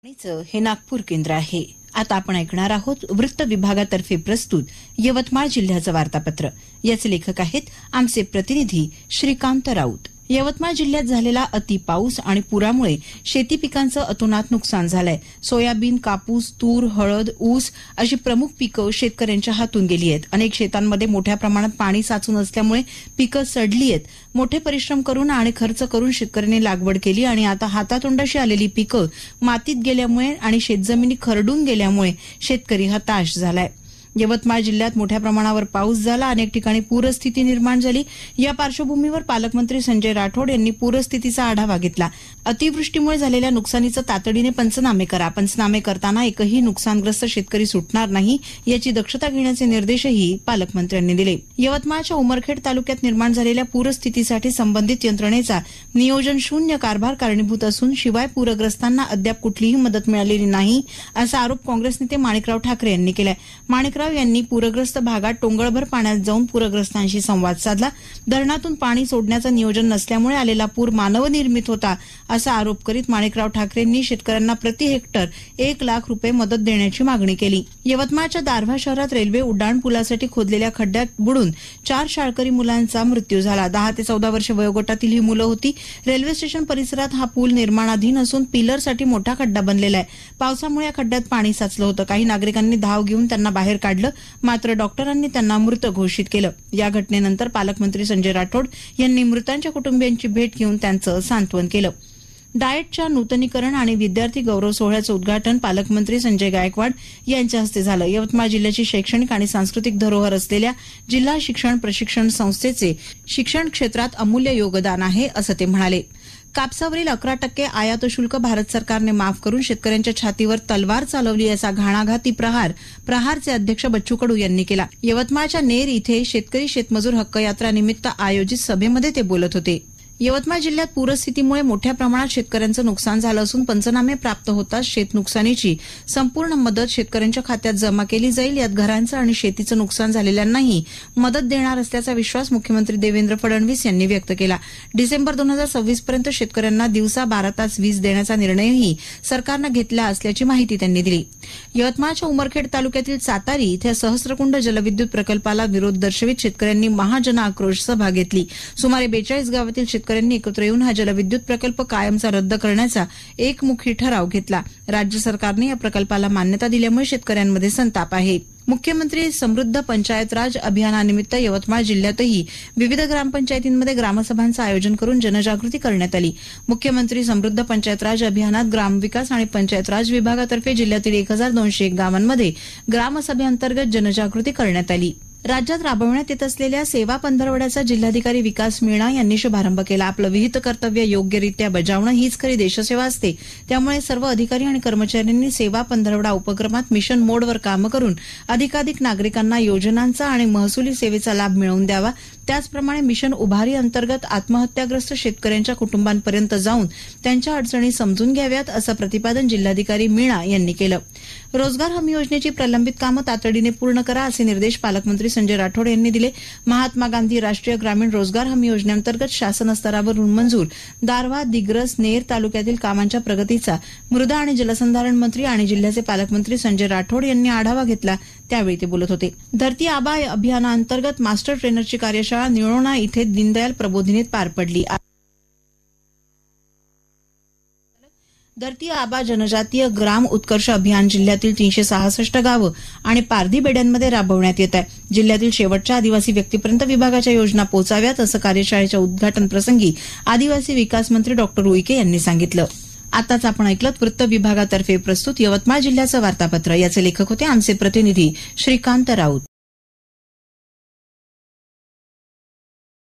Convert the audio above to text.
हे नागपूर केंद्र आहे. आता आपण ऐकणार आहोत वृत्त विभागातर्फे प्रस्तुत यवतमाळ जिल्ह्याचं वार्तापत्र. याचे लेखक आहेत आमचे प्रतिनिधी श्रीकांत राऊत. यवतमाळ जिल्ह्यात झालेला अति पाऊस आणि पुरामुळे शेती पिकांचं अतोनात नुकसान झालंय. सोयाबीन, कापूस, तूर, हळद, ऊस अशी प्रमुख पिकं शेतकऱ्यांच्या हातून गेली आहेत. अनेक शेतांमध्ये मोठ्या प्रमाणात पाणी साचून असल्यामुळे पिकं सडली आहेत. मोठे परिश्रम करून आणि खर्च करून शेतकऱ्यांनी लागवड केली आणि आता हातातोंडाशी आलेली पिकं मातीत गेल्यामुळे आणि शेतजमिनी खरडून गेल्यामुळे शेतकरी हताश झालाय. यवतमाळ जिल्ह्यात मोठ्या प्रमाणावर पाऊस झाला. अनेक ठिकाणी पूरस्थिती निर्माण झाली. या पार्श्वभूमीवर पालकमंत्री संजय राठोड यांनी पूरस्थितीचा आढावा घेतला. अतिवृष्टीमुळे झालेल्या नुकसानीचे तातडीने पंचनामे करा. पंचनामे करताना एकही नुकसानग्रस्त शेतकरी सुटणार नाही याची दक्षता घेण्याचे निर्देशही पालकमंत्र्यांनी दिले. यवतमाळच्या उमरखेड तालुक्यात निर्माण झालेल्या पूरस्थितीसाठी संबंधित यंत्रणेचा नियोजन शून्य कारभार कारणीभूत असून शिवाय पूरग्रस्तांना अद्याप कुठलीही मदत मिळालेली नाही असा आरोप काँग्रेस नेते माणिकराव ठाकरे यांनी केलाय. माणिकराव यांनी पूरग्रस्त भागात टोंगळभर पाण्यात जाऊन पूरग्रस्तांशी संवाद साधला. धरणातून पाणी सोडण्याचं नियोजन नसल्यामुळे आलेला पूर मानवनिर्मित होता असा आरोप करीत माणिकराव ठाकरेंनी शेतकऱ्यांना प्रति हेक्टर 1 लाख रुपये मदत देण्याची मागणी केली. यवतमाळच्या दारव्हा शहरात रेल्वे उड्डाणपुलासाठी खोदलेल्या खड्ड्यात बुडून 4 शाळकरी मुलांचा मृत्यू झाला. 10 ते 14 वर्ष वयोगटातील ही मुलं होती. रेल्वे स्टेशन परिसरात हा पूल निर्माणाधीन असून पिलरसाठी मोठा खड्डा बनलेला आहे. पावसामुळे या खड्ड्यात पाणी साचलं होतं. काही नागरिकांनी धाव घेऊन त्यांना बाहेर काढलं, मात्र डॉक्टरांनी त्यांना मृत घोषित केलं. या घटनेनंतर पालकमंत्री संजय राठोड यांनी मृतांच्या कुटुंबियांची भेट घेऊन त्यांचं सांत्वन केलं. डाएटच्या नूतनीकरण आणि विद्यार्थी गौरव सोहळ्याचं उद्घाटन पालकमंत्री संजय गायकवाड यांच्या हस्ते झालं. यवतमाळ जिल्ह्याची शैक्षणिक आणि सांस्कृतिक धरोहर असलेल्या जिल्हा शिक्षण प्रशिक्षण संस्थेचे शिक्षण क्षेत्रात अमूल्य योगदान आहे असं ते म्हणाले. कापसावरील 11% आयात शुल्क भारत सरकारने माफ करून शेतकऱ्यांच्या छातीवर तलवार चालवली असा घाणाघाती प्रहारचे अध्यक्ष बच्चू कडू यांनी केला. यवतमाळच्या नेर इथे शेतकरी शेतमजूर हक्क यात्रा निमित्त आयोजित सभेमध्ये ते बोलत होते. यवतमाळ जिल्ह्यात पूरस्थितीमुळे मोठ्या प्रमाणात शेतकऱ्यांचं नुकसान झालं असून पंचनामे प्राप्त होताच शेत नुकसानीची संपूर्ण मदत शेतकऱ्यांच्या खात्यात जमा केली जाईल. यात घरांचं आणि शेतीचं नुकसान झालेल्यांनाही मदत देणार असल्याचा विश्वास मुख्यमंत्री देवेंद्र फडणवीस यांनी व्यक्त केला. डिसेंबर 2026 पर्यंत शेतकऱ्यांना दिवसा 12 तास वीज देण्याचा निर्णयही सरकारनं घेतला असल्याची माहिती त्यांनी दिली. यवतमाळच्या उमरखेड तालुक्यातील सातारी इथे सहस्त्रकुंड जलविद्युत प्रकल्पाला विरोध दर्शवित शेतकऱ्यांनी महाजन आक्रोश सभा घेतली. सुमारे 42 गावातील शेतकऱ्यांनी एकत्र येऊन हा जलविद्युत प्रकल्प कायमचा रद्द करण्याचा एकमुखी ठराव घेतला. राज्य सरकारने या प्रकल्पाला मान्यता दिल्यामुळे शेतकऱ्यांमध्ये संताप आहे. मुख्यमंत्री समृद्ध पंचायत राज अभियानानिमित्त यवतमाळ जिल्ह्यातही विविध ग्रामपंचायतींमध्ये ग्रामसभांचं आयोजन करून जनजागृती करण्यात आली. मुख्यमंत्री समृद्ध पंचायत राज अभियानात ग्रामविकास आणि पंचायत राज विभागातर्फे जिल्ह्यातील 1201 गावांमध्ये ग्रामसभेअंतर्गत जनजागृती करण्यात आली. राज्यात राबवण्यात येत असलेल्या सेवा पंधरवड्याचा जिल्हाधिकारी विकास मीणा यांनी शुभारंभ केला. आपलं विहित कर्तव्य योग्यरित्या बजावणं हीच खरी देशसेवा असते. त्यामुळे सर्व अधिकारी आणि कर्मचाऱ्यांनी सेवा पंधरवडा उपक्रमात मिशन मोडवर काम करून अधिकाधिक नागरिकांना योजनांचा आणि महसुली सेवेचा लाभ मिळवून द्यावा. त्याचप्रमाणे मिशन उभारी अंतर्गत आत्महत्याग्रस्त शेतकऱ्यांच्या कुटुंबांपर्यंत जाऊन त्यांच्या अडचणी समजून घ्याव्यात असं प्रतिपादन जिल्हाधिकारी मीणा यांनी केलं. रोजगार हमी योजनेची प्रलंबित कामं तातडीने पूर्ण करा असे निर्देश पालकमंत्री संजय राठोड यांनी दिले. महात्मा गांधी राष्ट्रीय ग्रामीण रोजगार हमी योजनेअंतर्गत शासन स्तरावरून मंजूर दारव्हा, दिग्रस, नेर तालुक्यातील कामांच्या प्रगतीचा मृदा आणि जलसंधारण मंत्री आणि जिल्ह्याचे पालकमंत्री संजय राठोड यांनी आढावा घेतला. त्यावेळी ते बोलत होते. धरती आबा अभियानाअंतर्गत मास्टर ट्रेनरची कार्यशाळा निळोणा इथे दीनदयाल प्रबोधिनीत पार पडली. धरती आबा जनजातीय ग्राम उत्कर्ष अभियान जिल्ह्यातील 366 गावं आणि पारधी बेड्यांमध्ये राबवण्यात येत आहे. जिल्ह्यातील शेवटच्या आदिवासी व्यक्तीपर्यंत विभागाच्या योजना पोहोचाव्यात असं कार्यशाळेच्या उद्घाटन प्रसंगी आदिवासी विकास मंत्री डॉक्टर उईके यांनी सांगितलं. आताच आपण ऐकलं वृत्त विभागातर्फे प्रस्तुत यवतमाळ जिल्ह्याचं वार्तापत्र. याचे लेखक होते आमचे प्रतिनिधी श्रीकांत राऊत.